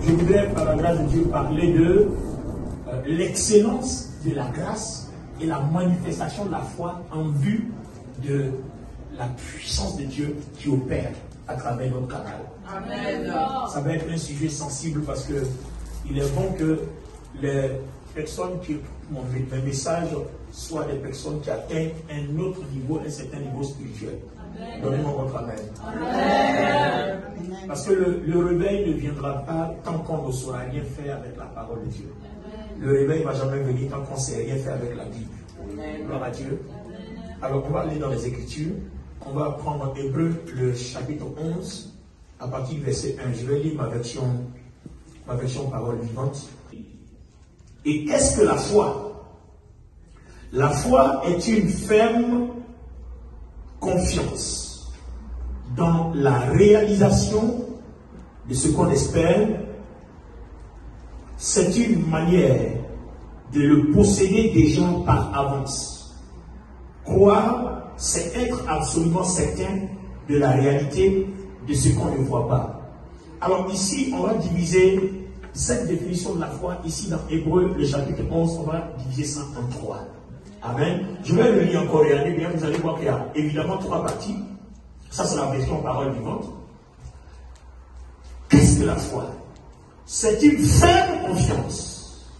je voudrais, par la grâce de Dieu, parler de l'excellence de la grâce et la manifestation de la foi en vue de la puissance de Dieu qui opère à travers notre canal. Amen. Ça va être un sujet sensible parce que il est bon que les personnes qui m'ont fait mes messages soient des personnes qui atteignent un autre niveau, un certain niveau spirituel. Donnez-moi votre amen. Amen. Parce que le réveil ne viendra pas tant qu'on ne saura rien faire avec la parole de Dieu. Le réveil ne va jamais venir tant qu'on ne sait rien faire avec la Bible. Gloire à Dieu. Alors on va aller dans les Écritures. On va prendre Hébreux, le chapitre 11, à partir du verset 1. Je vais lire ma version parole vivante. Et qu'est-ce que la foi? La foi est une ferme confiance dans la réalisation de ce qu'on espère. C'est une manière de le posséder déjà par avance. Croire, c'est être absolument certain de la réalité de ce qu'on ne voit pas. Alors ici, on va diviser cette définition de la foi, ici dans Hébreux, le chapitre 11, on va diviser ça en 3. Amen. Je vais le lire encore, regardez bien, vous allez voir qu'il y a évidemment 3 parties. Ça, c'est la version parole vivante. Qu'est-ce que la foi? C'est une ferme confiance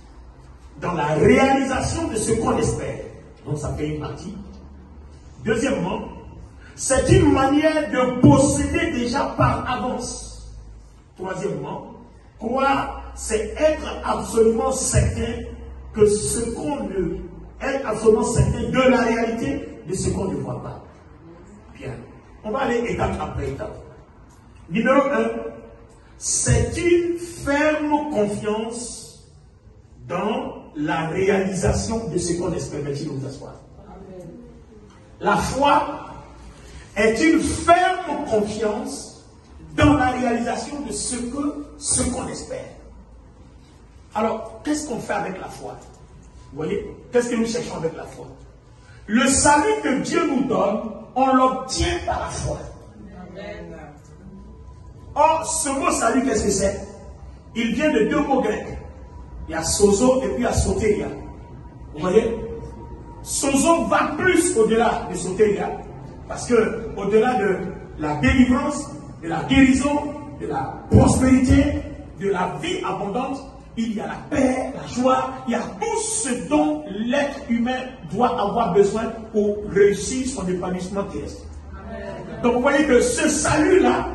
dans la réalisation de ce qu'on espère. Donc, ça fait une partie. Deuxièmement, c'est une manière de posséder déjà par avance. Troisièmement, croire, c'est être absolument certain que ce qu'on ne... être absolument certain de la réalité de ce qu'on ne voit pas. Bien. On va aller étape après étape. Numéro 1, c'est une ferme confiance dans la réalisation de ce qu'on espère. Merci de vous asseoir. La foi est une ferme confiance dans la réalisation de ce qu'on espère. Alors, qu'est-ce qu'on fait avec la foi? Vous voyez, qu'est-ce que nous cherchons avec la foi? Le salut que Dieu nous donne, on l'obtient par la foi. Amen. Or, ce mot salut, qu'est-ce que c'est? Il vient de 2 mots grecs. Il y a sozo et puis il y a soteria. Vous voyez? Sozo va plus au-delà de soteria. Parce que, au-delà de la délivrance, de la guérison, de la prospérité, de la vie abondante, il y a la paix, la joie, il y a tout ce dont l'être humain doit avoir besoin pour réussir son épanouissement terrestre. Donc vous voyez que ce salut-là,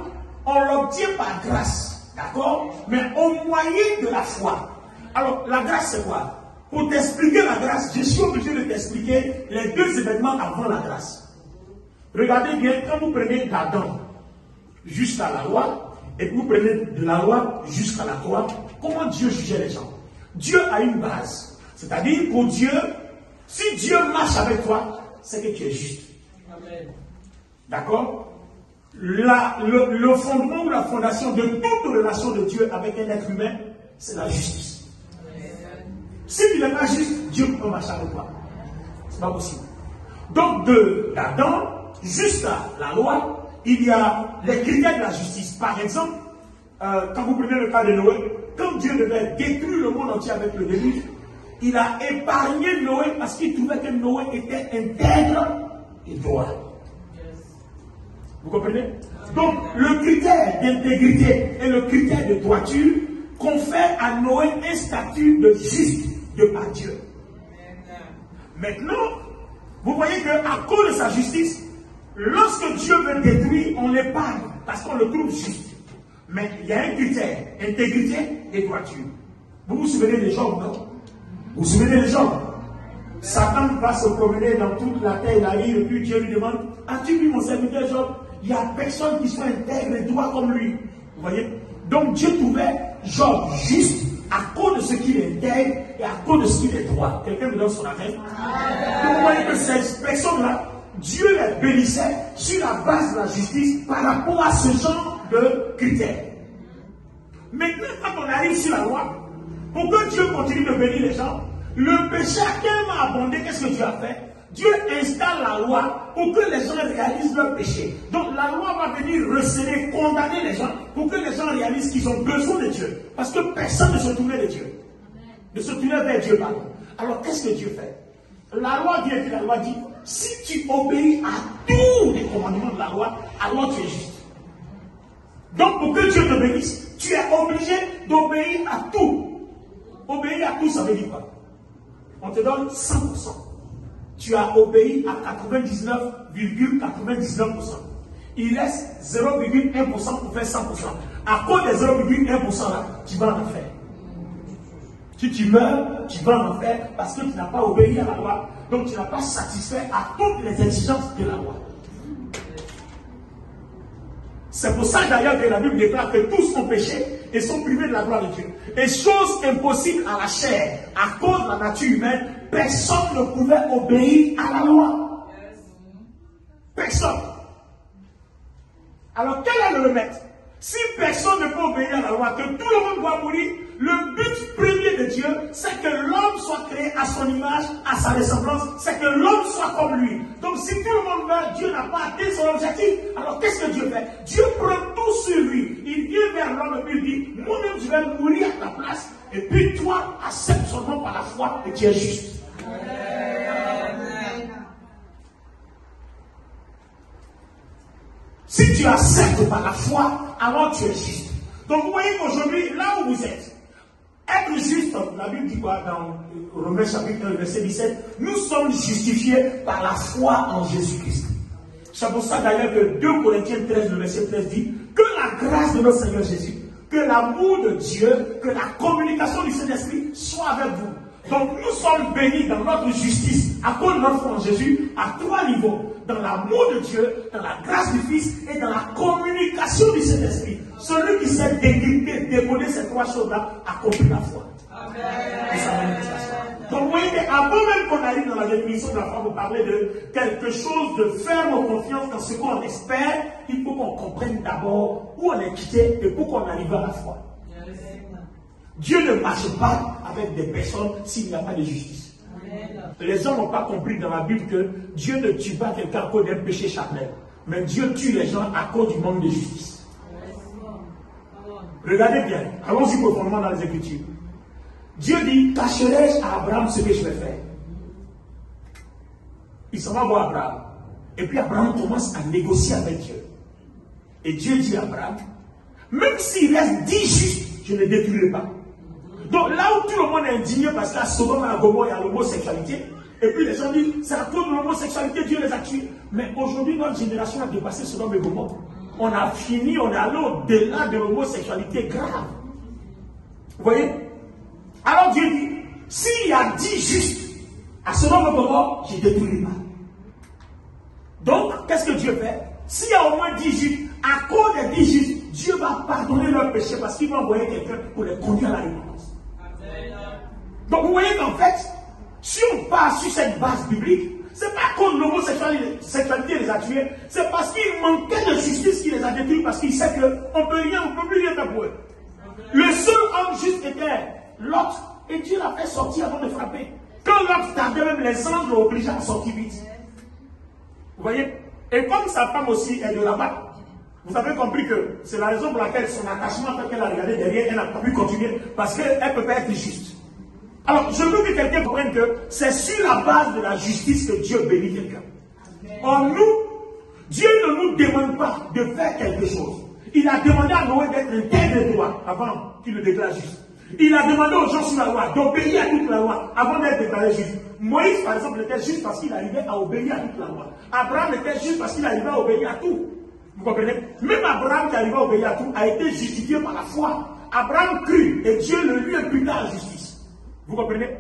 on l'obtient par grâce, d'accord? Mais au moyen de la foi. Alors la grâce c'est quoi? Pour t'expliquer la grâce, je suis obligé de t'expliquer les 2 événements avant la grâce. Regardez bien, quand vous prenez d'Adam jusqu'à la loi, et que vous prenez de la loi jusqu'à la croix, comment Dieu jugeait les gens? Dieu a une base. C'est-à-dire, pour Dieu, si Dieu marche avec toi, c'est que tu es juste. D'accord? Le fondement ou la fondation de toute relation de Dieu avec un être humain, c'est la justice. Si tu n'es pas juste, Dieu peut marcher avec toi. C'est pas possible. Donc, d'Adam jusqu'à la loi, il y a les critères de la justice. Par exemple, quand vous prenez le cas de Noé, quand Dieu devait détruire le monde entier avec le déluge, il a épargné Noé parce qu'il trouvait que Noé était intègre et droit. Vous comprenez? Donc, le critère d'intégrité et le critère de droiture confèrent à Noé un statut de juste de par Dieu. Maintenant, vous voyez qu'à cause de sa justice, lorsque Dieu veut détruire, on l'épargne parce qu'on le trouve juste. Mais il y a un critère, intégrité et droiture. Vous vous souvenez des Job, non? Vous vous souvenez des Job? Satan va se promener dans toute la terre, il arrive, et puis Dieu lui demande, as-tu vu mon serviteur Job? Il n'y a personne qui soit intègre et droit comme lui. Vous voyez? Donc Dieu trouvait Job juste à cause de ce qu'il est intègre et à cause de ce qu'il est droit. Quelqu'un me donne son avis? Vous voyez que ces personnes-là, Dieu les bénissait sur la base de la justice par rapport à ce genre de critères. Maintenant, quand on arrive sur la loi, pour que Dieu continue de bénir les gens, le péché a tellement abondé, qu'est-ce que Dieu a fait? Dieu installe la loi pour que les gens réalisent leur péché. Donc la loi va venir recéler, condamner les gens pour que les gens réalisent qu'ils ont besoin de Dieu. Parce que personne ne se tournait de Dieu. Ne se tournait vers Dieu, pardon. Alors qu'est-ce que Dieu fait? La loi vient et la loi dit, si tu obéis à tous les commandements de la loi, alors tu es juste. Donc pour que Dieu te bénisse, tu es obligé d'obéir à tout. Obéir à tout, ça veut dire quoi? On te donne 100%. Tu as obéi à 99,99%. Il reste 0,1% pour faire 100%. À cause des 0,1% là, tu vas en enfer. Si tu meurs, tu vas en enfer parce que tu n'as pas obéi à la loi. Donc tu n'as pas satisfait à toutes les exigences de la loi. C'est pour ça d'ailleurs que la Bible déclare que tous ont péché et sont privés de la gloire de Dieu. Et chose impossible à la chair, à cause de la nature humaine, personne ne pouvait obéir à la loi. Personne. Alors quel est le remède? Si personne ne peut obéir à la loi, que tout le monde doit mourir, le but premier de Dieu, c'est que l'homme soit créé à son image, à sa ressemblance, c'est que l'homme soit comme lui. Donc si tout le monde meurt, Dieu n'a pas atteint son objectif. Alors qu'est-ce que Dieu fait? Dieu prend tout sur lui. Il vient vers l'homme et puis il dit, moi-même je vais mourir à ta place. Et puis toi, accepte seulement par la foi et tu es juste. Si tu acceptes par la foi, alors tu es juste. Donc vous voyez qu'aujourd'hui, là où vous êtes, être juste, la Bible dit quoi dans Romains chapitre 1, verset 17, nous sommes justifiés par la foi en Jésus-Christ. C'est pour ça d'ailleurs que 2 Corinthiens 13, le verset 13 dit que la grâce de notre Seigneur Jésus, que l'amour de Dieu, que la communication du Saint-Esprit soit avec vous. Donc nous sommes bénis dans notre justice à cause de notre foi en Jésus à 3 niveaux. Dans l'amour de Dieu, dans la grâce du Fils et dans la communication du Saint-Esprit. Celui qui s'est décrypté, décoder ces 3 choses-là, a compris la foi. Amen. Et sa manifestation. Donc vous voyez qu'avant même qu'on arrive dans la définition de la foi, vous parlez de quelque chose de ferme confiance dans ce qu'on espère, il faut qu'on comprenne d'abord où on est quitté et pour qu'on arrive à la foi. Dieu ne marche pas avec des personnes s'il n'y a pas de justice. Les gens n'ont pas compris dans la Bible que Dieu ne tue pas quelqu'un à cause d'un péché charnel. Mais Dieu tue les gens à cause du manque de justice. Regardez bien, allons-y profondément dans les Écritures. Dieu dit, cacherai-je à Abraham ce que je vais faire? Il s'en va voir Abraham. Et puis Abraham commence à négocier avec Dieu. Et Dieu dit à Abraham, même s'il reste 10 justes, je ne les détruirai pas. Donc là où tout le monde est indigné parce qu'à Sodome et à Gomorrhe, il y a l'homosexualité. Et puis les gens disent, c'est à cause de l'homosexualité, Dieu les a tués. Mais aujourd'hui, notre génération a dépassé Sodome et Gomorrhe. On a fini, on est allé au-delà de l'homosexualité grave. Vous voyez? Alors Dieu dit, s'il y a 10 justes à Sodome et Gomorrhe, je ne détruirai pas. Donc, qu'est-ce que Dieu fait? S'il y a au moins 10 justes, à cause des 10 justes, Dieu va pardonner leurs péchés parce qu'il va envoyer quelqu'un pour les conduire à la repentance. Donc vous voyez qu'en fait, si on part sur cette base biblique, c'est pas contre l'homosexualité les a tués, c'est parce qu'il manquait de justice qui les a détruits, parce qu'il sait qu'on ne peut rien, on ne peut plus rien faire pour eux. Le seul homme juste était Lot, et Dieu l'a fait sortir avant de frapper. Quand Lot tardait, même les anges l'ont obligé à sortir vite. Vous voyez? Et comme sa femme aussi est de là-bas, vous avez compris que c'est la raison pour laquelle son attachement fait qu'elle a regardé derrière, elle n'a pas pu continuer, parce qu'elle ne peut pas être juste. Alors, je veux que quelqu'un comprenne que c'est sur la base de la justice que Dieu bénit quelqu'un. Or, nous, Dieu ne nous demande pas de faire quelque chose. Il a demandé à Noé d'être un tel de droit avant qu'il le déclare juste. Il a demandé aux gens sur la loi d'obéir à toute la loi avant d'être déclaré juste. Moïse, par exemple, était juste parce qu'il arrivait à obéir à toute la loi. Abraham était juste parce qu'il arrivait à obéir à tout. Vous comprenez? Même Abraham qui arrivait à obéir à tout a été justifié par la foi. Abraham crut et Dieu le lui imputa à la justice. Vous comprenez?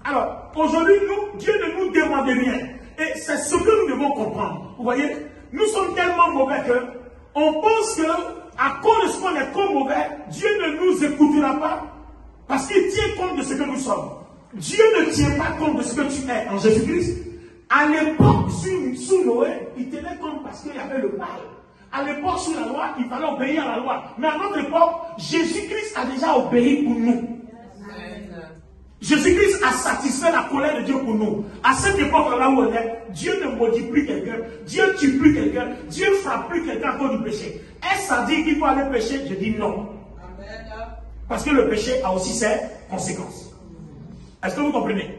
Alors, aujourd'hui, nous, Dieu ne nous demande rien. Et c'est ce que nous devons comprendre. Vous voyez? Nous sommes tellement mauvais que on pense que, à cause de ce qu'on est trop mauvais, Dieu ne nous écoutera pas parce qu'il tient compte de ce que nous sommes. Dieu ne tient pas compte de ce que tu es en Jésus-Christ. À l'époque, sous Noé, il tenait compte parce qu'il y avait le mal. À l'époque, sous la loi, il fallait obéir à la loi. Mais à notre époque, Jésus-Christ a déjà obéi pour nous. Jésus-Christ a satisfait la colère de Dieu pour nous. À cette époque-là où on est, Dieu ne maudit plus quelqu'un, Dieu ne tue plus quelqu'un, Dieu ne frappe plus quelqu'un à cause du péché. Est-ce ça dit qu'il faut aller pécher? Je dis non. Parce que le péché a aussi ses conséquences. Est-ce que vous comprenez?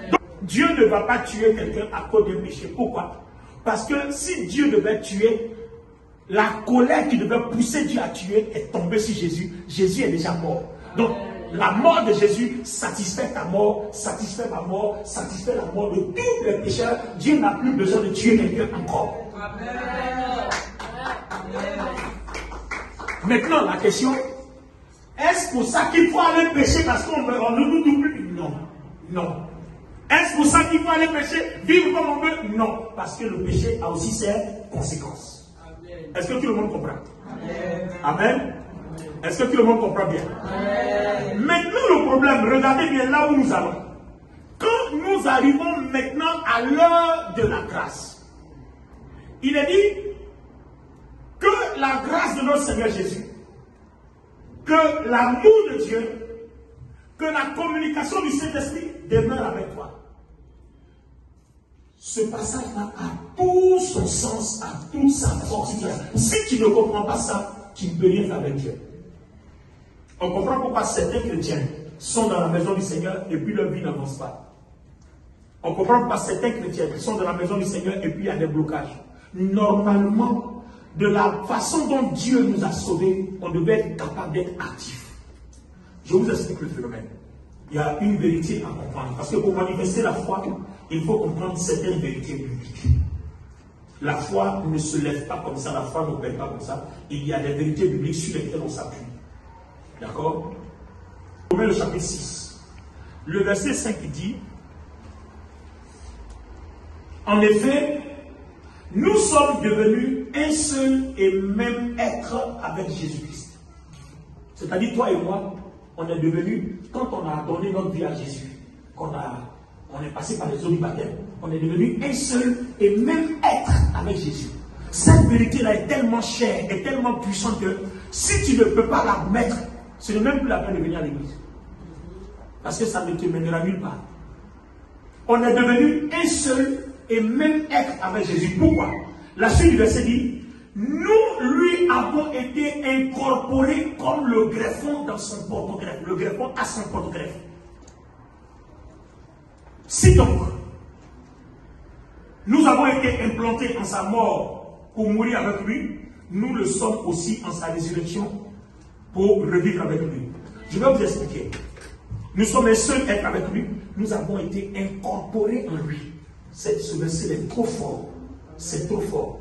Donc, Dieu ne va pas tuer quelqu'un à cause du péché. Pourquoi? Parce que si Dieu devait tuer, la colère qui devait pousser Dieu à tuer est tombée sur Jésus. Jésus est déjà mort. Donc, la mort de Jésus satisfait ta mort, satisfait ma mort, satisfait la mort de tous les pécheurs. Dieu n'a plus besoin de tuer quelqu'un encore. Amen. Maintenant, la question, est-ce pour ça qu'il faut aller pécher parce qu'on ne nous double? Non. Non. Est-ce pour ça qu'il faut aller pécher, vivre comme on veut? Non. Parce que le péché a aussi ses conséquences. Est-ce que tout le monde comprend? Amen. Amen. Est-ce que tout le monde comprend bien? Amen. Maintenant, le problème, regardez bien là où nous allons. Quand nous arrivons maintenant à l'heure de la grâce, il est dit que la grâce de notre Seigneur Jésus, que l'amour de Dieu, que la communication du Saint-Esprit demeure avec toi. Ce passage-là a tout son sens, a toute sa force. Si tu ne comprends pas ça, tu ne peux rien faire avec Dieu. On comprend pourquoi certains chrétiens sont dans la maison du Seigneur et puis leur vie n'avance pas. On comprend pourquoi certains chrétiens sont dans la maison du Seigneur et puis il y a des blocages. Normalement, de la façon dont Dieu nous a sauvés, on devait être capable d'être actif. Je vous explique le phénomène. Il y a une vérité à comprendre. Parce que pour manifester la foi, il faut comprendre certaines vérités bibliques. La foi ne se lève pas comme ça, la foi ne paie pas comme ça. Il y a des vérités bibliques sur lesquelles on s'appuie. D'accord? Romains le chapitre 6. Le verset 5 dit, en effet, nous sommes devenus un seul et même être avec Jésus-Christ. C'est-à-dire, toi et moi, on est devenus, quand on a donné notre vie à Jésus, on est passé par les eaux du baptême, on est devenu un seul et même être avec Jésus. Cette vérité-là est tellement chère et tellement puissante que si tu ne peux pas la mettre, ce n'est même plus la peine de venir à l'église. Parce que ça ne te mènera nulle part. On est devenu un seul et même être avec Jésus. Pourquoi? La suite du verset dit, nous lui avons été incorporés comme le greffon dans son porte-greffe. Le greffon a son porte-greffe. Si donc, nous avons été implantés en sa mort pour mourir avec lui, nous le sommes aussi en sa résurrection pour revivre avec lui. Je vais vous expliquer. Nous sommes un seul être avec lui. Nous avons été incorporés en lui. Ce verset est trop fort. C'est trop fort.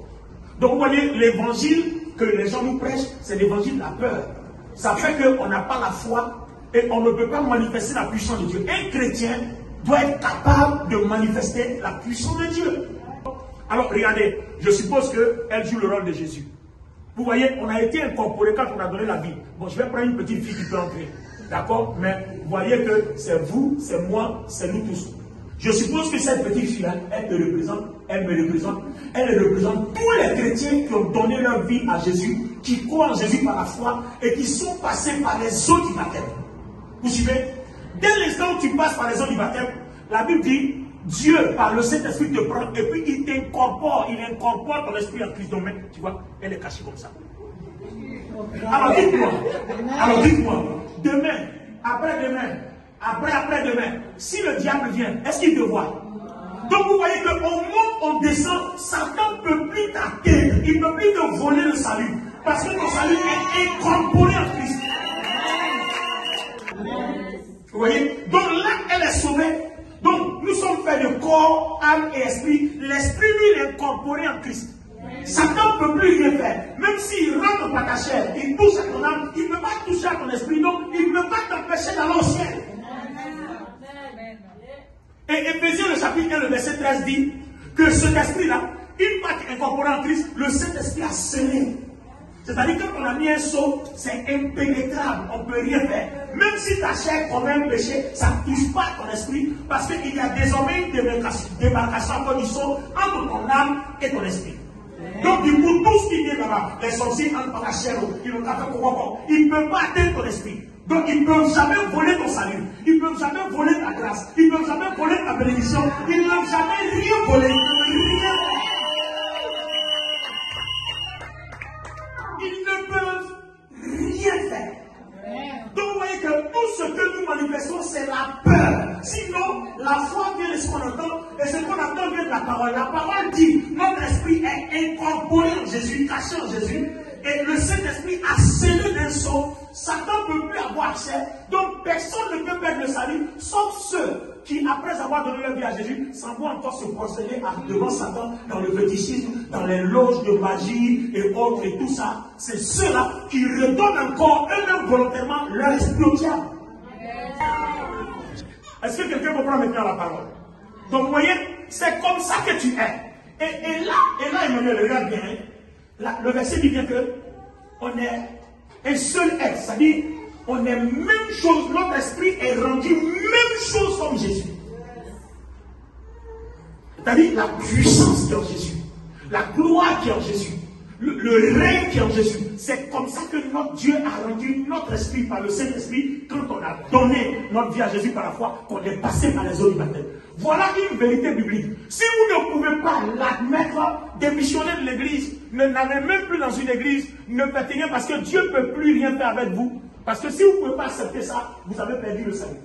Donc vous voyez, l'évangile que les gens nous prêchent, c'est l'évangile de la peur. Ça fait qu'on n'a pas la foi et on ne peut pas manifester la puissance de Dieu. Un chrétien doit être capable de manifester la puissance de Dieu. Alors regardez, je suppose qu'elle joue le rôle de Jésus. Vous voyez, on a été incorporé quand on a donné la vie. Bon, je vais prendre une petite fille qui peut entrer. D'accord? Mais vous voyez que c'est vous, c'est moi, c'est nous tous. Je suppose que cette petite fille-là, elle me représente, elle représente tous les chrétiens qui ont donné leur vie à Jésus, qui croient en Jésus par la foi et qui sont passés par les eaux du baptême. Vous suivez? Dès l'instant où tu passes par les eaux du baptême, la Bible dit, Dieu, par le Saint-Esprit, te prend et puis il t'incorpore, il incorpore ton esprit en Christ. Donc, tu vois, elle est cachée comme ça. Alors dites-moi, demain, après-demain, après-demain, si le diable vient, est-ce qu'il te voit? Donc vous voyez qu'au moment où on descend, Satan ne peut plus t'atteindre, il ne peut plus te voler le salut, parce que ton salut est incorporé en Christ. Vous voyez? Donc là, elle est sauvée. Donc nous sommes faits de corps, âme et esprit. L'esprit, lui, il est incorporé en Christ. Satan ne peut plus rien faire. Même s'il rentre par ta chair, il touche à ton âme, il ne peut pas toucher à ton esprit. Donc il ne peut pas t'empêcher d'aller au ciel. Et Éphésiens le chapitre 1, le verset 13 dit que cet esprit-là, une fois qu'il est incorporé en Christ, le Saint-Esprit a scellé. C'est-à-dire que quand on a mis un sceau, c'est impénétrable, on ne peut rien faire. Même si ta chair commet un péché, ça ne touche pas ton esprit, parce qu'il y a désormais une démarcation entre du sceau, entre ton âme et ton esprit. Donc du coup, tout ce qui vient là-bas, les sorciers entrent par la chair, ils ne peuvent pas atteindre ton esprit. Donc ils ne peuvent jamais voler ton salut. Ils ne peuvent jamais voler ta grâce. Ils ne peuvent jamais voler ta bénédiction. Ils ne peuvent jamais rien voler. Ils ne peuvent rien faire. Donc vous voyez que tout ce que nous manifestons, c'est la peur. Sinon, la foi vient de ce qu'on entend, et ce qu'on entend vient de la parole. La parole dit, notre esprit est incorporé en Jésus, caché en Jésus, et le Saint-Esprit a scellé d'un sceau. Satan ne peut plus avoir accès, donc personne ne peut perdre le salut, sauf ceux qui, après avoir donné leur vie à Jésus, s'en vont encore se prosterner devant Satan dans le fétichisme, dans les loges de magie et autres et tout ça. C'est ceux-là qui redonnent encore eux-mêmes volontairement leur esprit au diable. Est-ce que quelqu'un comprend maintenant la parole? Donc vous voyez, c'est comme ça que tu es. Et là, Emmanuel, regarde bien. Là, le verset dit bien que on est un seul être, c'est-à-dire on est même chose, notre esprit est rendu même chose comme Jésus. C'est-à-dire la puissance qui est en Jésus, la gloire qui est en Jésus, le règne qui est en Jésus. C'est comme ça que notre Dieu a rendu notre esprit par le Saint-Esprit quand on a donné notre vie à Jésus par la foi, qu'on est passé par les eaux du baptême. Voilà une vérité biblique. Si vous ne pouvez pas l'admettre, démissionner de l'église, n'allez même plus dans une église, ne faites rien parce que Dieu ne peut plus rien faire avec vous. Parce que si vous ne pouvez pas accepter ça, vous avez perdu le salut.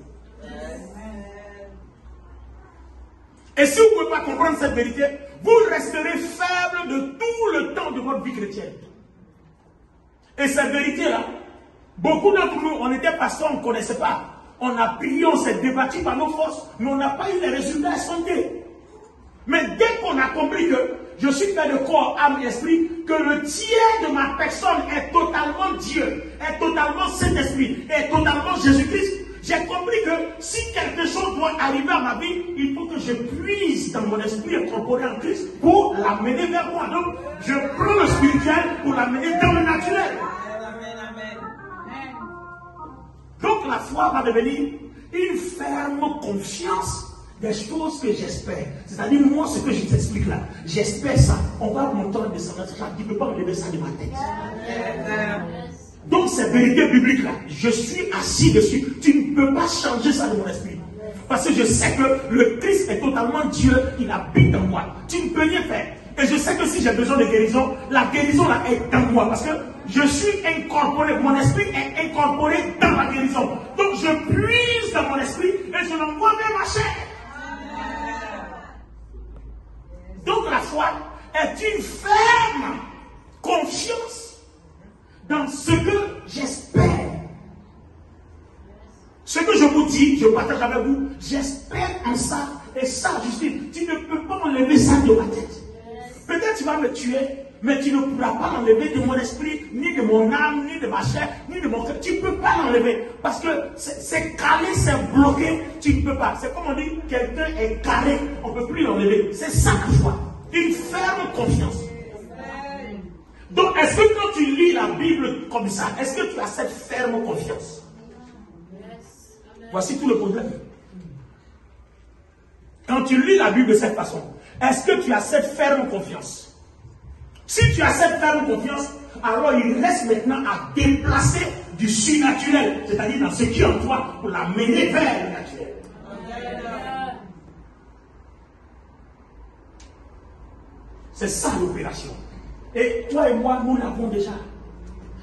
Et si vous ne pouvez pas comprendre cette vérité, vous resterez faible de tout le temps de votre vie chrétienne. Et cette vérité-là, beaucoup d'entre nous, on était pasteurs, on ne connaissait pas. On a prié, on s'est débattu par nos forces, mais on n'a pas eu les résultats escomptés. Mais dès qu'on a compris que je suis fait de corps, âme et esprit, que le tiers de ma personne est totalement Dieu, est totalement Saint-Esprit, est totalement Jésus-Christ, j'ai compris que si quelque chose doit arriver à ma vie, il faut que je puise dans mon esprit incorporé en Christ pour l'amener vers moi. Donc, je prends le spirituel pour l'amener dans le naturel. Donc, la foi va devenir une ferme confiance des choses que j'espère. C'est-à-dire, moi, ce que je t'explique là, j'espère ça. On va monter en descendant, tu ne peux pas me lever ça de ma tête. Donc, cette vérité biblique là, je suis assis dessus. Tu ne peux pas changer ça de mon esprit. Parce que je sais que le Christ est totalement Dieu, il habite en moi. Tu ne peux rien faire. Et je sais que si j'ai besoin de guérison, la guérison là est en moi. Parce que je suis incorporé, mon esprit est incorporé dans la guérison. Donc, je puise dans mon esprit et je l'envoie vers ma chair. Donc, la foi est une ferme confiance dans ce que j'espère. Ce que je vous dis, je partage avec vous, j'espère en ça. Et ça, Justine, tu ne peux pas enlever ça de ma tête. Peut-être tu vas me tuer, mais tu ne pourras pas l'enlever de mon esprit, ni de mon âme, ni de ma chair, ni de mon cœur. Tu ne peux pas l'enlever. Parce que c'est calé, c'est bloqué, tu ne peux pas. C'est comme on dit, quelqu'un est carré, on ne peut plus l'enlever. C'est ça la foi. Une ferme confiance. Donc, est-ce que quand tu lis la Bible comme ça, est-ce que tu as cette ferme confiance? Voici tout le problème. Quand tu lis la Bible de cette façon, est-ce que tu as cette ferme confiance? Si tu as cette ferme confiance, alors il reste maintenant à déplacer du surnaturel, c'est-à-dire dans ce qui est en toi, pour l'amener vers le naturel. C'est ça l'opération. Et toi et moi, nous l'avons déjà.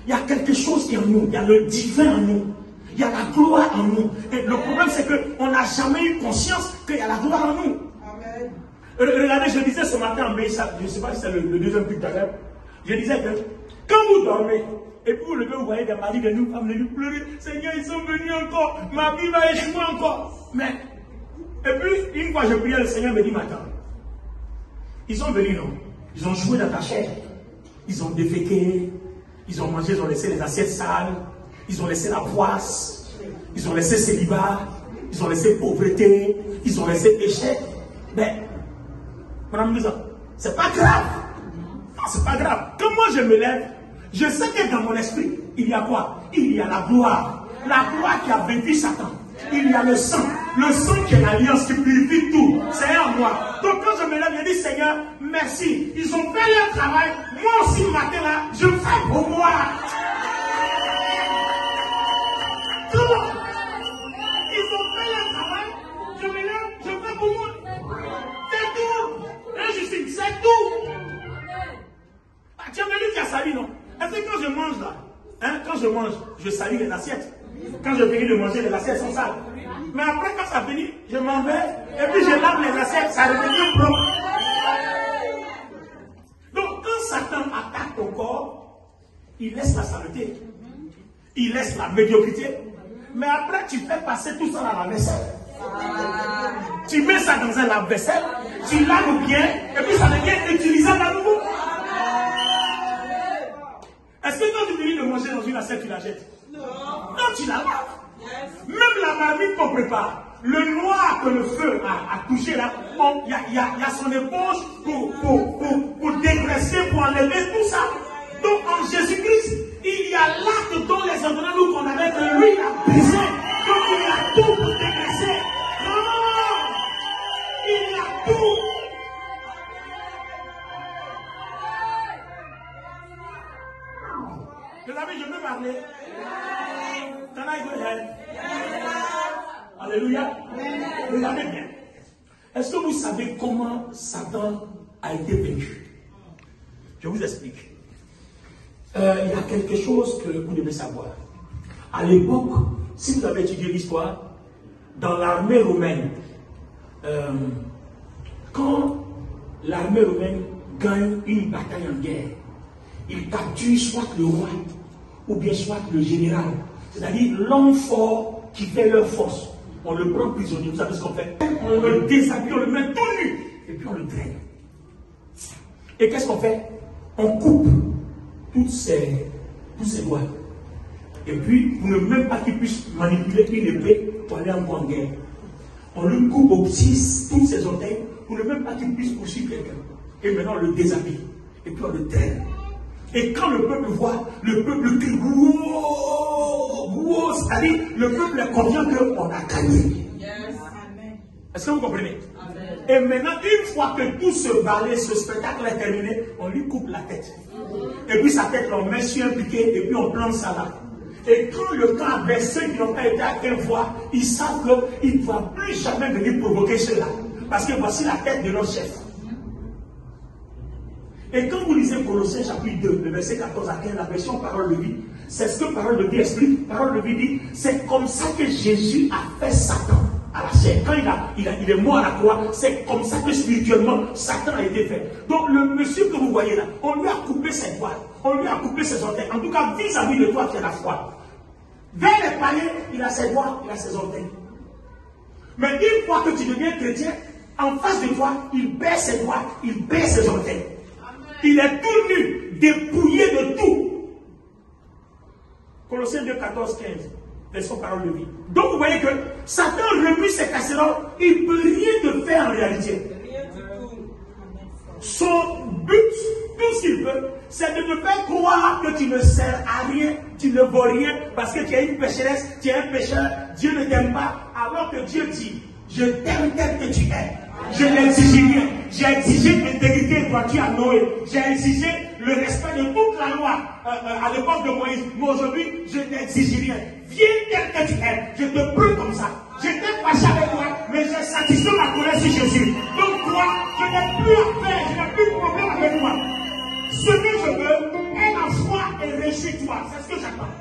Il y a quelque chose qui est en nous. Il y a le divin en nous. Il y a la gloire en nous. Et le problème, c'est qu'on n'a jamais eu conscience qu'il y a la gloire en nous. Amen. Regardez, je disais ce matin en Mesa, je ne sais pas si c'est le deuxième plus tout à l'heure. Je disais que quand vous dormez, et puis vous levez, vous voyez des maris de nous, femmes venus pleurer. Seigneur, ils sont venus encore. Ma vie va échouer encore. Mais, et puis, une fois je priais, le Seigneur me dit, attends, ils sont venus, non? Ils ont joué dans ta chair. Ils ont déféqué, ils ont mangé, ils ont laissé les assiettes sales, ils ont laissé la poisse, ils ont laissé célibat, ils ont laissé pauvreté, ils ont laissé péché. Mais, madame Lisa, c'est pas grave. Non, c'est pas grave. Quand moi je me lève, je sais que dans mon esprit, il y a quoi? Il y a la gloire. La gloire qui a vaincu Satan. Il y a le sang qui est l'alliance qui purifie tout. C'est en moi. Donc quand je me lève, je dis Seigneur, merci. Ils ont fait leur travail. Moi aussi, le matin là, je fais pour moi. Hein, quand je mange, je salis les assiettes. Quand je finis de manger, les assiettes sont sales. Mais après, quand ça finit, je m'en vais et puis je lave les assiettes, ça redevient propre. Donc, quand Satan attaque ton corps, il laisse la saleté, il laisse la médiocrité, mais après, tu fais passer tout ça dans la vaisselle. Tu mets ça dans un lave-vaisselle, tu laves bien, et puis ça devient utilisable à nouveau. Est-ce que quand tu finis de manger dans une assiette, tu la jettes? Non, tu la laves. Même la marmite qu'on prépare, le noir que le feu a touché là, il y a son éponge pour dégraisser, pour enlever tout ça. Donc en Jésus-Christ, il y a l'acte dont les endroits nous qu'on avait que lui a brisé. Donc il y a tout pour dégraisser. Il y a tout. Les amis, je peux parler. Can I go ahead? Alléluia. Regardez bien. Est-ce que vous savez comment Satan a été vaincu? Je vous explique. Il y a quelque chose que vous devez savoir. À l'époque, si vous avez étudié l'histoire, dans l'armée romaine, quand l'armée romaine gagne une bataille en guerre, il capture soit le roi ou bien soit le général, c'est-à-dire l'homme fort qui fait leur force. On le prend prisonnier, vous savez ce qu'on fait? On le déshabille, on le met tout nu et puis on le traîne. Et qu'est-ce qu'on fait? On coupe tous ces doigts. Et puis, pour ne même pas qu'il puisse manipuler une épée pour aller en grande guerre. On lui coupe au petit tous ses orteils pour ne même pas qu'il puisse poursuivre quelqu'un. Et maintenant, on le déshabille. Et puis, on le traîne. Et quand le peuple voit, le peuple crie, wow, c'est-à-dire, le peuple est confiant qu'on a gagné. Est-ce que vous comprenez? Amen. Et maintenant, une fois que tout ce ballet, ce spectacle est terminé, on lui coupe la tête. Et puis sa tête, on met sur un piquet et puis on plante ça là. Et quand le camp adverse, ceux qui n'ont pas été à quelle fois, ils savent qu'ils ne vont plus jamais venir provoquer cela. Parce que voici la tête de leur chef. Et quand vous lisez Colossiens chapitre 2, le verset 14 à 15, la version parole de vie, c'est ce que parole de vie explique. Parole de vie dit, c'est comme ça que Jésus a fait Satan à la chair. Quand il est mort à la croix, c'est comme ça que spirituellement Satan a été fait. Donc le monsieur que vous voyez là, on lui a coupé ses doigts, on lui a coupé ses orteils. En tout cas, vis-à-vis de toi qui as la foi. Vers les païens, il a ses doigts, il a ses orteils. Mais une fois que tu deviens chrétien, en face de toi, il baisse ses doigts, il baisse ses orteils. Il est tout nu, dépouillé de tout. Colossiens 2, 14, 15. Version parole de vie. Donc vous voyez que Satan remue ses casseroles, il ne peut rien te faire en réalité. Son but, tout ce qu'il veut, c'est de te faire croire que tu ne sers à rien, tu ne vaux rien, parce que tu es une pécheresse, tu es un pécheur, Dieu ne t'aime pas, alors que Dieu dit, je t'aime tel que tu es. Je n'exige rien. J'ai exigé l'intégrité toi tu as Noé. J'ai exigé le respect de toute la loi à l'époque de Moïse. Mais aujourd'hui, je n'exige rien. Viens tel que tu es. Je te prends comme ça. J'étais fâché avec toi, mais j'ai satisfait ma colère sur Jésus. Donc toi, je n'ai plus à faire, je n'ai plus de problème avec moi. Ce que je veux est la foi et réjouis-toi. C'est ce que j'attends.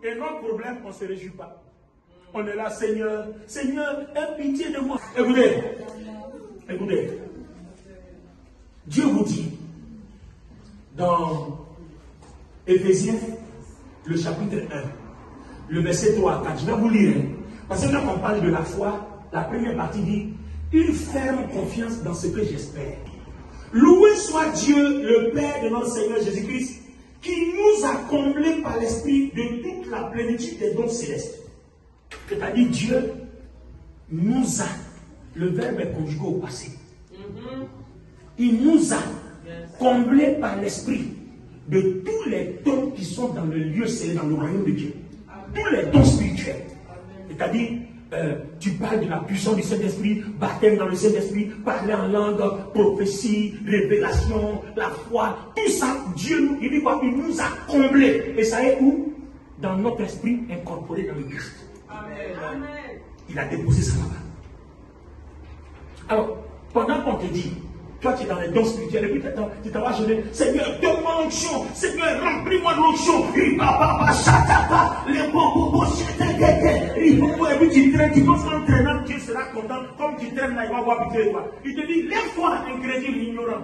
Et notre problème, on ne se réjouit pas. On est là, Seigneur, Seigneur, aie pitié de moi. Écoutez. Dieu vous dit, dans Éphésiens, le chapitre 1, le verset 3 à 4, je vais vous lire. Parce que quand on parle de la foi, la première partie dit, une ferme confiance dans ce que j'espère. Loué soit Dieu, le Père de notre Seigneur Jésus-Christ, qui nous a comblés par l'Esprit de toute la plénitude des dons célestes. C'est-à-dire Dieu nous a, le verbe est conjugué au passé. Il nous a comblés par l'Esprit de tous les dons qui sont dans le lieu céleste, dans le royaume de Dieu. Tous les dons spirituels. C'est-à-dire, tu parles de la puissance du Saint-Esprit, baptême dans le Saint-Esprit, parler en langue, prophétie, révélation, la foi, tout ça, Dieu, il dit quoi? Il nous a comblés. Et ça est où? Dans notre esprit incorporé dans le Christ. Il a déposé ça là-bas. Alors, pendant qu'on te dit Toi, tu es dans les dons spirituels, et puis tu t'en vas jeûner. Seigneur, donne-moi l'onction. Seigneur, remplis-moi de l'onction. Et puis tu traînes, tu commences en traînant, Dieu sera content. Comme tu traînes là, il va voir pitié de toi. Il te dit, lève-toi, incrédule, ignorant.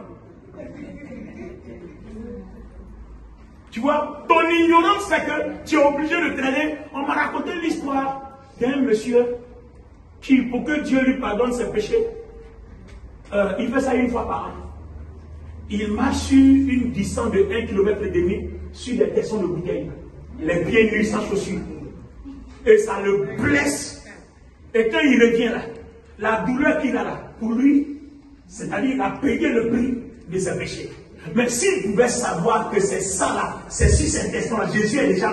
Tu vois, ton ignorance fait que tu es obligé de traîner. On m'a raconté l'histoire d'un monsieur qui, pour que Dieu lui pardonne ses péchés, il fait ça une fois par an. Il marche sur une distance de 1,5 km sur des tessons de bouteilles. Les pieds nus sans chaussures. Et ça le blesse. Et quand il revient là, la douleur qu'il a là, pour lui, c'est-à-dire il a payé le prix de ses péchés. Mais s'il pouvait savoir que c'est ça là, c'est sur ces testons là, Jésus a déjà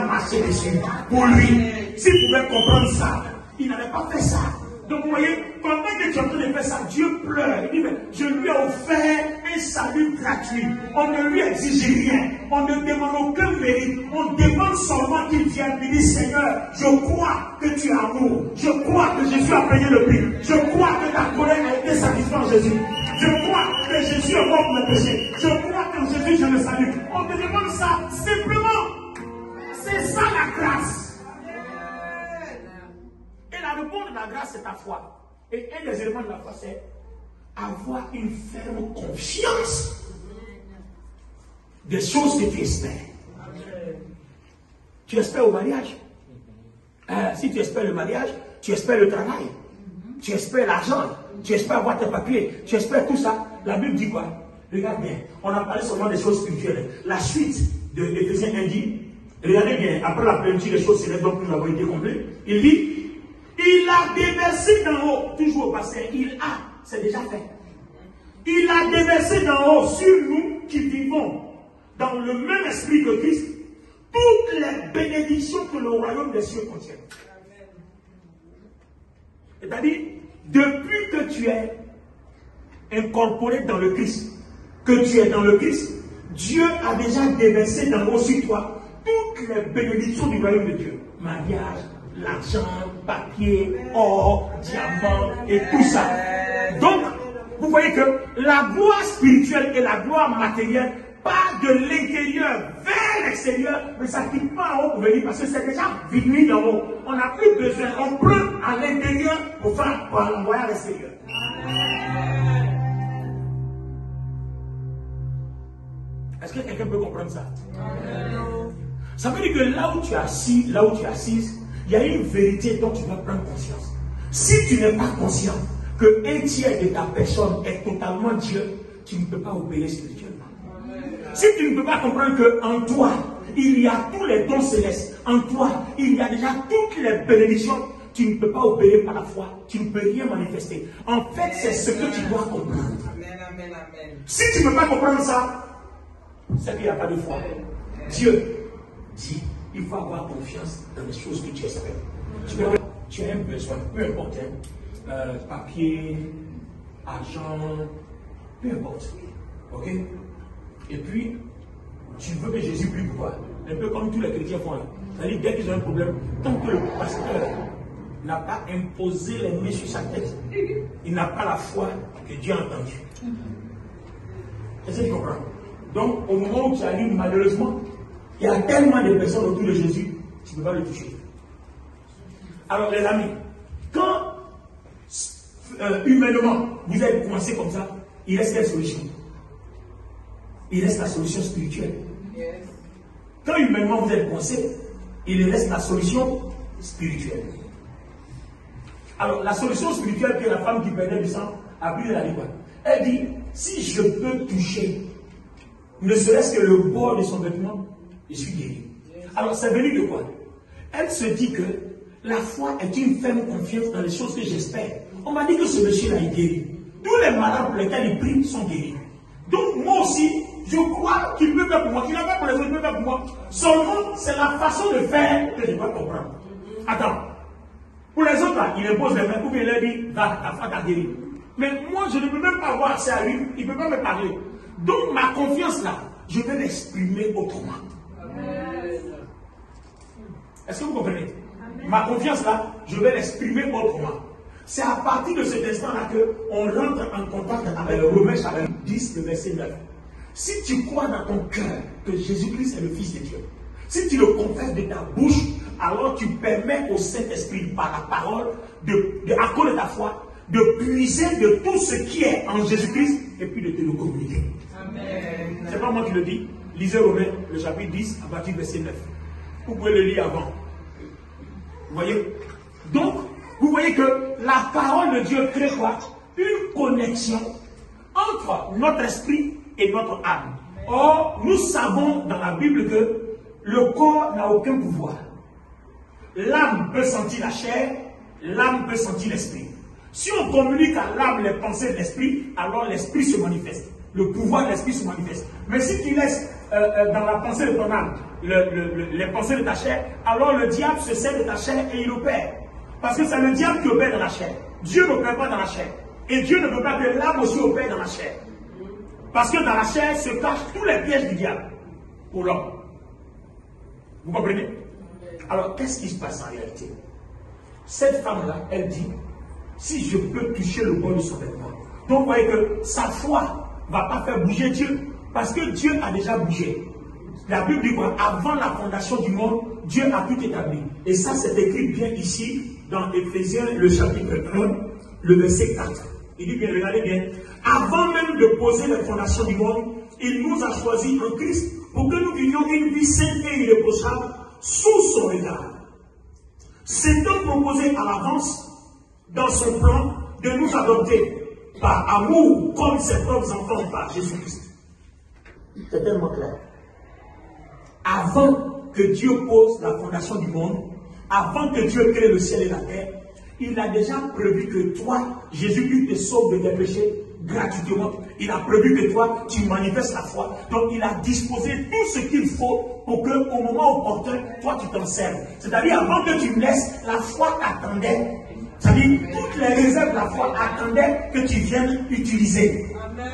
marché dessus. Pour lui, s'il pouvait comprendre ça, il n'avait pas fait ça. Donc vous voyez, pendant que tu es en train de faire ça, Dieu pleure. Il dit, mais je lui ai offert un salut gratuit. On ne lui exige rien. On ne demande aucun mérite. On demande seulement qu'il vienne lui dire, Seigneur, je crois que tu es amour. Je crois que Jésus a payé le prix. Je crois que ta colère a été satisfaite en Jésus. Je crois que Jésus est mort pour mes péchés. Je crois qu'en Jésus je le salue. On te demande ça simplement. C'est ça la grâce. Et la réponse de la grâce, c'est ta foi. Et un des éléments de la foi, c'est avoir une ferme confiance des choses que tu espères. Tu espères au mariage. Si tu espères le mariage, tu espères le travail. Tu espères l'argent. Tu espères avoir tes papiers. Tu espères tout ça. La Bible dit quoi? Regarde bien. On a parlé seulement des choses spirituelles. La suite de Éphésiens 1 dit, regardez bien, après la plénitude des choses célestes, donc nous avons été complets. Il dit, il a déversé d'en haut, toujours au passé, il a, c'est déjà fait. Il a déversé d'en haut sur nous qui vivons dans le même esprit que Christ, toutes les bénédictions que le royaume des cieux contient. C'est-à-dire, depuis que tu es incorporé dans le Christ, que tu es dans le Christ, Dieu a déjà déversé dans haut sur toi toutes les bénédictions du royaume de Dieu. Mariage, l'argent, papier, or, diamant et tout ça. Donc, vous voyez que la gloire spirituelle et la gloire matérielle part de l'intérieur vers l'extérieur, mais ça ne quitte pas en haut pour venir parce que c'est déjà venu d'en haut. On n'a plus besoin, on prend à l'intérieur pour l'envoyer à l'extérieur. Est-ce que quelqu'un peut comprendre ça? Ça veut dire que là où tu es assis, là où tu es assise, il y a une vérité dont tu dois prendre conscience. Si tu n'es pas conscient que un tiers de ta personne est totalement Dieu, tu ne peux pas opérer spirituellement. Si tu ne peux pas comprendre qu'en toi, il y a tous les dons célestes, en toi, il y a déjà toutes les bénédictions, tu ne peux pas opérer par la foi, tu ne peux rien manifester. En fait, c'est ce que tu dois comprendre. Si tu ne peux pas comprendre ça, c'est qu'il n'y a pas de foi. Dieu dit, il faut avoir confiance dans les choses que tu espères. Tu as un besoin, peu importe, papier, argent, peu importe. Ok? Et puis, tu veux que Jésus prie pour toi. Un peu comme tous les chrétiens font là. C'est-à-dire, dès qu'ils ont un problème, tant que le pasteur n'a pas imposé les mains sur sa tête, il n'a pas la foi que Dieu a entendue. Est-ce que tu comprends? Donc, au moment où tu arrives, malheureusement, il y a tellement de personnes autour de Jésus, tu ne peux pas le toucher. Alors, les amis, quand humainement vous êtes coincé comme ça, il reste quelle solution? Il reste la solution spirituelle. Quand humainement vous êtes coincé, il reste la solution spirituelle. Alors, la solution spirituelle que la femme qui perdait du sang a pris de la vie. Elle dit, si je peux toucher, ne serait-ce que le bord de son vêtement, je suis guéri. Alors, c'est venu de quoi? Elle se dit que la foi est une ferme confiance dans les choses que j'espère. On m'a dit que ce monsieur-là est guéri. Tous les malades pour lesquels il prie sont guéris. Donc, moi aussi, je crois qu'il peut faire pour moi. Qu'il n'a pas pour les autres, il peut faire pour moi. Seulement, c'est la façon de faire que je dois comprendre. Attends. Pour les autres, là, il impose les mains, ou bien il leur dit, va, ta foi t'a guéri. Mais moi, je ne peux même pas avoir accès à lui. Il ne peut pas me parler. Donc, ma confiance, là, je vais l'exprimer autrement. Est-ce que vous comprenez? Ma confiance, là, je vais l'exprimer autrement. C'est à partir de cet instant-là qu'on rentre en contact avec Romains chapitre 10, le verset 9. Si tu crois dans ton cœur que Jésus-Christ est le Fils de Dieu, si tu le confesses de ta bouche, alors tu permets au Saint-Esprit, par la parole, à cause de ta foi, de puiser de tout ce qui est en Jésus-Christ et puis de te le communiquer. Amen. C'est pas moi qui le dis. Lisez Romains, le chapitre 10, à partir du verset 9. Vous pouvez le lire avant. Vous voyez? Donc, vous voyez que la parole de Dieu crée quoi? Une connexion entre notre esprit et notre âme. Or, nous savons dans la Bible que le corps n'a aucun pouvoir. L'âme peut sentir la chair, l'âme peut sentir l'esprit. Si on communique à l'âme les pensées de l'esprit, alors l'esprit se manifeste. Le pouvoir de l'esprit se manifeste. Mais si tu laisses dans la pensée de ton âme les pensées de ta chair, alors le diable se sert de ta chair et il opère. Parce que c'est le diable qui opère dans la chair. Dieu n'opère pas dans la chair. Et Dieu ne veut pas que l'âme aussi opère dans la chair. Parce que dans la chair se cachent tous les pièges du diable pour l'homme. Vous comprenez? Alors, qu'est-ce qui se passe en réalité? Cette femme-là, elle dit, si je peux toucher le bord de son vêtement. Donc, vous voyez que sa foi ne va pas faire bouger Dieu. Parce que Dieu a déjà bougé. La Bible dit quoi? Avant la fondation du monde, Dieu a tout établi. Et ça, c'est écrit bien ici, dans Éphésiens, le chapitre 1, le verset 4. Il dit bien, regardez bien. Avant même de poser la fondation du monde, il nous a choisis en Christ pour que nous vivions une vie sainte et irréprochable sous son regard. S'étant proposé à l'avance, dans son plan, de nous adopter par amour comme ses propres enfants par Jésus-Christ. C'est tellement clair. Avant que Dieu pose la fondation du monde, avant que Dieu crée le ciel et la terre, il a déjà prévu que toi, Jésus-Christ te sauve de tes péchés gratuitement. Il a prévu que toi, tu manifestes la foi. Donc, il a disposé tout ce qu'il faut pour qu'au moment opportun, toi, tu t'en serves. C'est-à-dire, avant que tu me laisses, la foi t'attendait. C'est-à-dire, toutes les réserves de la foi attendaient que tu viennes utiliser. Amen.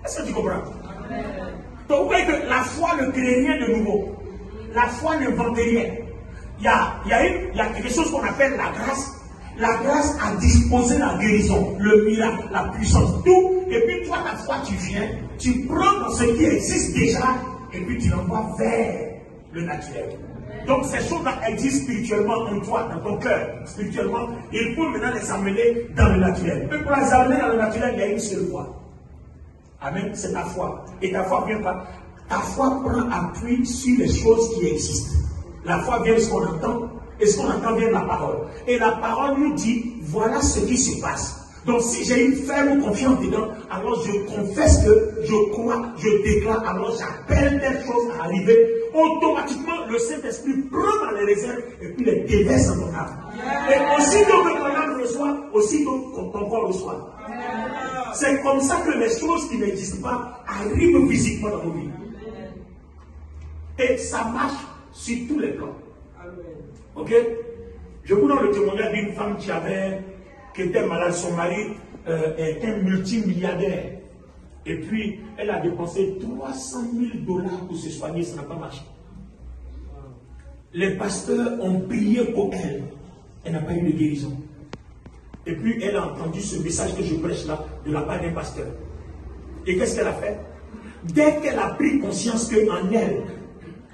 Est-ce que tu comprends? Amen. Donc, vous voyez que la foi ne crée rien de nouveau. La foi n'invente rien. Il y a quelque chose qu'on appelle la grâce. La grâce a disposé la guérison, le miracle, la puissance, tout. Et puis toi, ta foi, tu viens, tu prends dans ce qui existe déjà, et puis tu l'envoies vers le naturel. Donc ces choses-là existent spirituellement en toi, dans ton cœur. Spirituellement, il faut maintenant les amener dans le naturel. Mais pour les amener dans le naturel, il y a une seule voie. Amen, c'est ta foi. Et ta foi vient pas. Ta foi prend appui sur les choses qui existent. La foi vient de ce qu'on entend, et ce qu'on entend vient de la parole. Et la parole nous dit, voilà ce qui se passe. Donc si j'ai une ferme confiance dedans, alors je confesse que je crois, je déclare, alors j'appelle telle chose à arriver. Automatiquement, le Saint-Esprit prend dans les réserves et puis les déverse dans ton âme. Et aussitôt que ton âme reçoit, aussitôt que ton corps reçoit. C'est comme ça que les choses qui n'existent pas arrivent physiquement dans nos vies. Et ça marche sur tous les plans. Ok? Je vous donne le témoignage d'une femme qui était malade. Son mari est un multimilliardaire. Et puis, elle a dépensé 300 000 $ pour se soigner, ça n'a pas marché. Les pasteurs ont prié pour elle. Elle n'a pas eu de guérison. Et puis, elle a entendu ce message que je prêche là, de la part d'un pasteur. Et qu'est-ce qu'elle a fait? Dès qu'elle a pris conscience qu'en elle,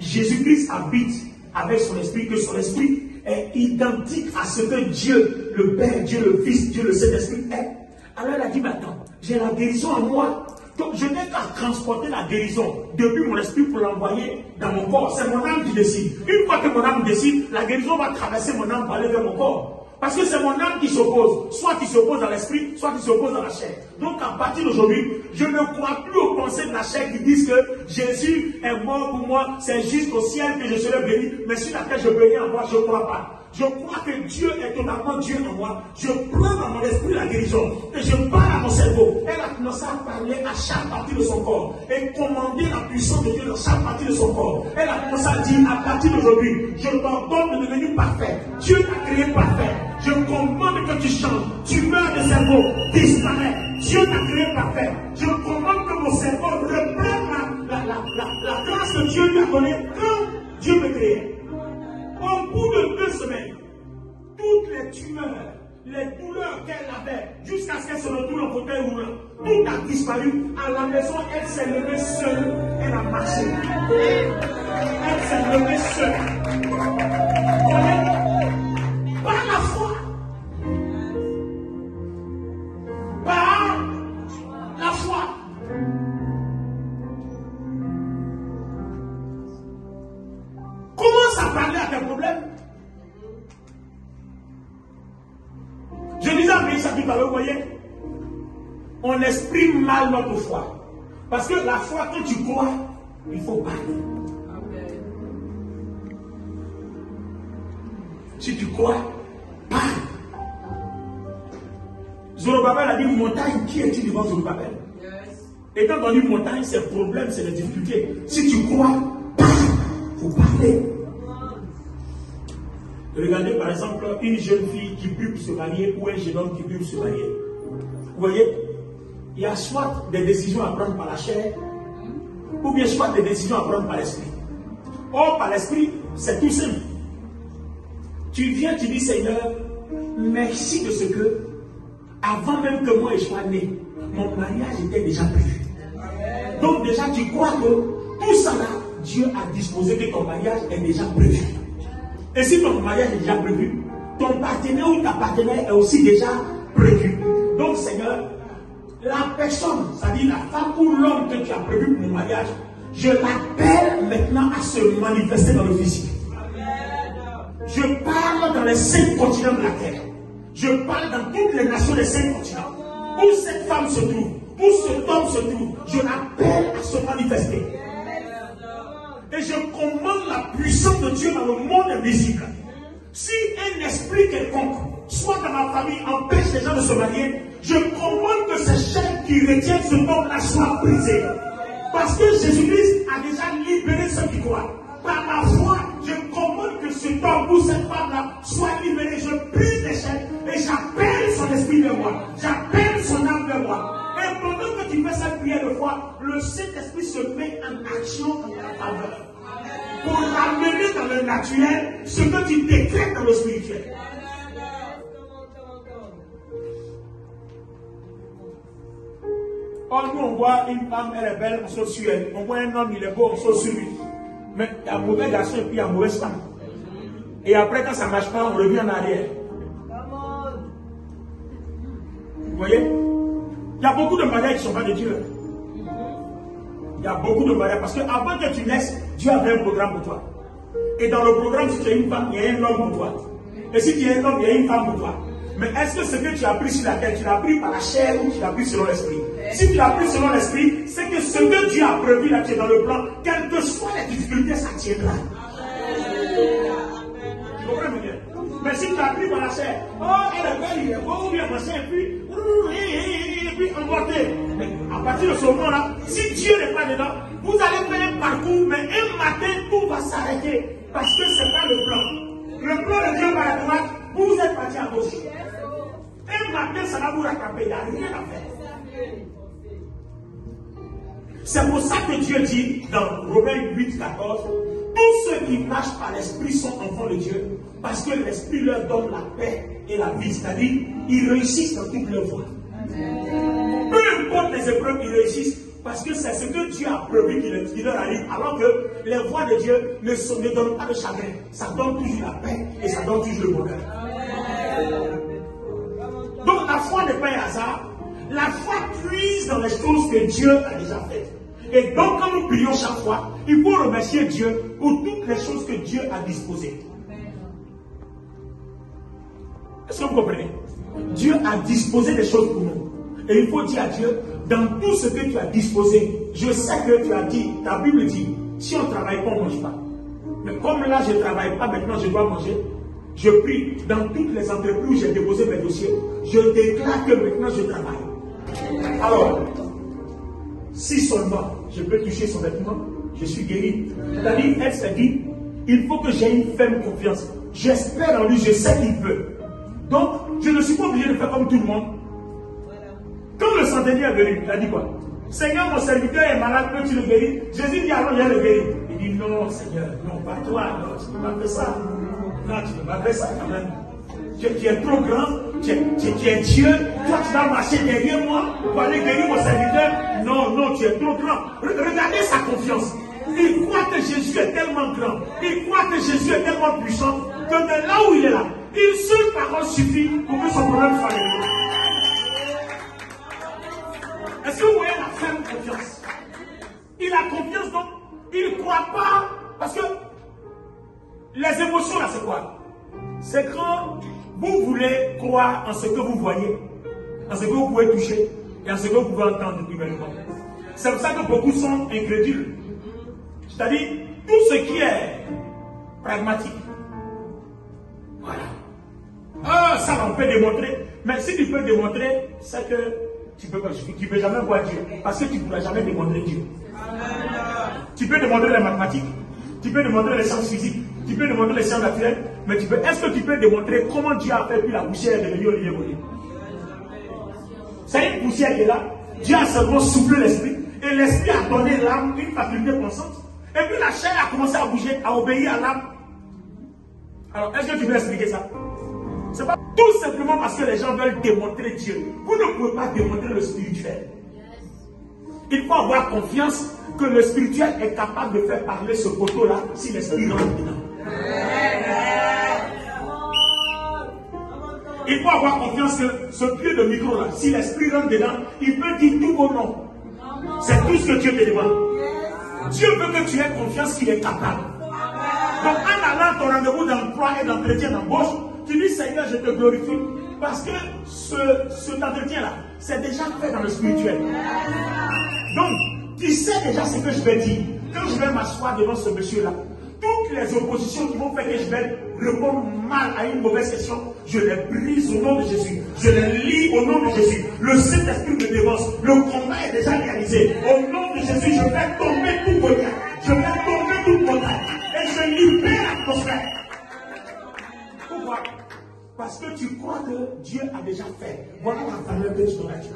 Jésus-Christ habite avec son esprit, que son esprit est identique à ce que Dieu, le Père, Dieu le Fils, Dieu le Saint-Esprit est. Alors elle a dit, mais attends, j'ai la guérison en moi. Donc je n'ai qu'à transporter la guérison depuis mon esprit pour l'envoyer dans mon corps. C'est mon âme qui décide. Une fois que mon âme décide, la guérison va traverser mon âme pour aller vers mon corps. Parce que c'est mon âme qui s'oppose. Soit qui s'oppose dans l'esprit, soit qui s'oppose dans la chair. Donc à partir d'aujourd'hui, je ne crois plus aux pensées de la chair qui disent que Jésus est mort pour moi, c'est juste au ciel que je serai béni. Mais sur la terre, je peux rien voir, je ne crois pas. Je crois que Dieu est totalement Dieu en moi. Je prends dans mon esprit la guérison. Et je parle à mon cerveau. Elle a commencé à parler à chaque partie de son corps. Et commander la puissance de Dieu dans chaque partie de son corps. Elle a commencé à dire, à partir d'aujourd'hui, je t'ordonne de devenir parfait. Dieu t'a créé parfait. Je commande que tu changes. Tumeur de cerveau, disparaît. Dieu t'a créé parfait. Je commande que mon cerveau reprenne la grâce que Dieu lui a donnée quand Dieu me créait. Au bout de 2 semaines, toutes les tumeurs les douleurs qu'elle avait, jusqu'à ce qu'elle se retrouve en fauteuil roulant, tout a disparu. À la maison, elle s'est levée seule, elle a marché. Elle s'est levée seule. Par la foi. Par la foi. Commence à parler à tes problèmes. Je disais à mes chapitres, vous voyez, on exprime mal notre foi. Parce que la foi, quand tu crois, il faut parler. Si tu crois, parle. Zorobabel a dit montagne, qui est-il devant Zorobabel? Et quand on dit montagne, c'est le problème, c'est la difficulté. Si tu crois, parle. Il faut parler. Regardez par exemple une jeune fille qui pue pour se marier ou un jeune homme qui pue pour se marier. Vous voyez, il y a soit des décisions à prendre par la chair, ou bien soit des décisions à prendre par l'esprit. Or, par l'esprit, c'est tout simple. Tu viens, tu dis Seigneur, merci de ce que, avant même que moi je sois né, mon mariage était déjà prévu. Donc déjà tu crois que tout ça là, Dieu a disposé que ton mariage est déjà prévu. Et si ton mariage est déjà prévu, ton partenaire ou ta partenaire est aussi déjà prévu. Donc Seigneur, la personne, c'est-à-dire la femme ou l'homme que tu as prévu pour mon mariage, je l'appelle maintenant à se manifester dans le physique. Je parle dans les 5 continents de la terre. Je parle dans toutes les nations des 5 continents. Où cette femme se trouve, où cet homme se trouve, je l'appelle à se manifester. Et je commande la puissance de Dieu dans le monde invisible. Si un esprit quelconque, soit dans ma famille, empêche les gens de se marier, je commande que ces chaînes qui retiennent ce homme-là soient brisées. Parce que Jésus-Christ a déjà libéré ceux qui croient. Par ma foi, je commande que ce homme ou cette femme-là soit libéré. Je brise les chaînes et j'appelle son esprit de moi. J'appelle son âme de moi. Et pendant que tu fais cette prière de foi, le Saint-Esprit se met en action en ta faveur. Pour ramener dans le naturel ce que tu décrètes dans le spirituel. Or, nous, on voit une femme, elle est belle, on saute sur elle. On voit un homme, il est beau, on saute sur lui. Mais il y a un mauvais garçon et puis il y a une mauvaise femme. Et après, quand ça ne marche pas, on revient en arrière. Vous voyez? Il y a beaucoup de mariages qui ne sont pas de Dieu. Il y a beaucoup de mariages. Parce qu'avant que tu naisses, Dieu avait un programme pour toi. Et dans le programme, si tu es une femme, il y a un homme pour toi. Et si tu es un homme, il y a une femme pour toi. Mais est-ce que ce que tu as appris sur la terre, tu l'as appris par la chair ou tu l'as appris selon l'esprit? Si tu l'as appris selon l'esprit, c'est que ce que Dieu a prévu là, tu es dans le plan, quelles que soient les difficultés, ça tiendra. Tu comprends bien? Mais si tu l'as appris par la chair, oh, elle est belle, il est beau, bien machin, et puis emporté. Mais à partir de ce moment-là, si Dieu n'est pas dedans, vous allez faire un parcours, mais un matin, tout va s'arrêter. Parce que ce n'est pas le plan. Le plan de Dieu va à droite, vous êtes parti à gauche. Un matin, ça va vous rattraper, il n'y a rien à faire. C'est pour ça que Dieu dit dans Romains 8, 14, tous ceux qui marchent par l'esprit sont enfants de Dieu, parce que l'esprit leur donne la paix et la vie, c'est-à-dire ils réussissent dans toutes leurs voies. Peu importe les épreuves, ils réussissent, parce que c'est ce que Dieu a prévu qui leur arrive, alors que les voies de Dieu ne donnent pas de chagrin, ça donne toujours la paix et ça donne toujours le bonheur. Donc la foi n'est pas un hasard. La foi puise dans les choses que Dieu a déjà faites. Et donc quand nous prions chaque fois, il faut remercier Dieu pour toutes les choses que Dieu a disposées. Est-ce que vous comprenez? Dieu a disposé des choses pour nous. Et il faut dire à Dieu, dans tout ce que tu as disposé, je sais que tu as dit, ta Bible dit, si on ne travaille pas, on ne mange pas. Mais comme là, je ne travaille pas, maintenant je dois manger. Je prie dans toutes les entreprises où j'ai déposé mes dossiers, je déclare que maintenant je travaille. Alors, si seulement je peux toucher son vêtement, je suis guéri. C'est-à-dire, elle s'est dit, il faut que j'ai une ferme confiance. J'espère en lui, je sais qu'il peut. Donc, je ne suis pas obligé de faire comme tout le monde. Quand le centenier est venu, il a dit quoi? Seigneur, mon serviteur est malade, peux-tu le guérir? Jésus dit, alors viens le guérir. Il dit, non, Seigneur, non, pas toi, non, tu ne peux pas faire ça. Non, tu ne peux pas faire ça quand même. Tu es trop grand, tu es Dieu, toi tu vas marcher derrière moi pour aller guérir mon serviteur. Non, non, tu es trop grand. Regardez sa confiance. Il croit que Jésus est tellement grand, il croit que Jésus est tellement puissant, que de là où il est là, une seule parole suffit pour que son problème soit réglé. Est-ce que vous voyez la ferme confiance? Il a confiance, donc il ne croit pas, parce que les émotions là c'est quoi? C'est quand vous voulez croire en ce que vous voyez, en ce que vous pouvez toucher et en ce que vous pouvez entendre humainement. C'est pour ça que beaucoup sont incrédules. C'est-à-dire, tout ce qui est pragmatique. Voilà. Ah, ça on peut démontrer. Mais si tu peux démontrer, c'est que tu ne peux jamais voir Dieu. Parce que tu ne pourras jamais démontrer Dieu. Tu peux démontrer les mathématiques, tu peux démontrer les sciences physiques, tu peux démontrer les sciences naturelles, mais est-ce que tu peux démontrer comment Dieu a fait puis la poussière est devenue Olivier Mounier? C'est une poussière qui est là. Dieu a seulement soufflé l'esprit, et l'esprit a donné l'âme une faculté pensante. Et puis la chair a commencé à bouger, à obéir à l'âme. Alors, est-ce que tu veux expliquer ça? C'est pas tout simplement parce que les gens veulent démontrer Dieu. Vous ne pouvez pas démontrer le spirituel. Il faut avoir confiance que le spirituel est capable de faire parler ce poteau-là si l'esprit rentre dedans. Il faut avoir confiance que ce pied de micro-là, si l'esprit rentre dedans, il peut dire tout vos noms. C'est tout ce que Dieu te demande. Dieu veut que tu aies confiance qu'il est capable. Donc en allant à ton rendez-vous d'emploi et d'entretien d'embauche, tu dis Seigneur, je te glorifie. Parce que cet entretien-là, c'est déjà fait dans le spirituel. Donc, tu sais déjà ce que je vais dire. Quand je vais m'asseoir devant ce monsieur-là, toutes les oppositions qui vont faire que je vais répondre mal à une mauvaise question, je les brise au nom de Jésus. Je les lis au nom de Jésus. Le Saint-Esprit me dévance. Le combat est déjà réalisé. Au nom de Jésus, je vais tomber tout montagne. Je vais tomber toute montagne. Et je libère l'atmosphère. Pourquoi? Parce que tu crois que Dieu a déjà fait. Voilà la valeur que tu donnes à Dieu.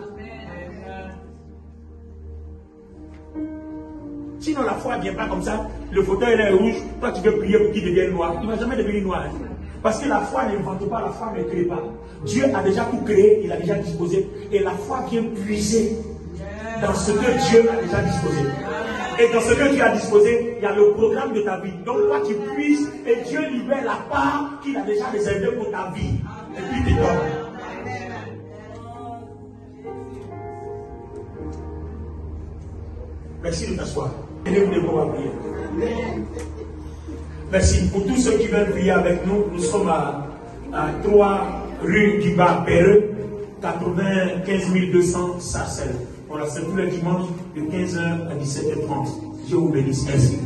Sinon la foi ne vient pas comme ça. Le fauteuil est rouge, toi tu veux prier pour qu'il devienne noir. Il ne va jamais devenir noir. Parce que la foi n'invente pas, la foi ne crée pas. Dieu a déjà tout créé, il a déjà disposé. Et la foi vient puiser dans ce que Dieu a déjà disposé. Et dans ce que Dieu a disposé, il y a le programme de ta vie. Donc toi tu puises et Dieu libère la part qu'il a déjà réservée pour ta vie. Et puis tu dors. Merci de t'asseoir. Allez-vous de pouvoir prier. Merci. Pour tous ceux qui veulent prier avec nous, nous sommes à 3 rue du Bas Perreux, 95 200 Sarcelles. Voilà, c'est tous les dimanches de 15h à 17h30. Dieu vous bénisse. Merci.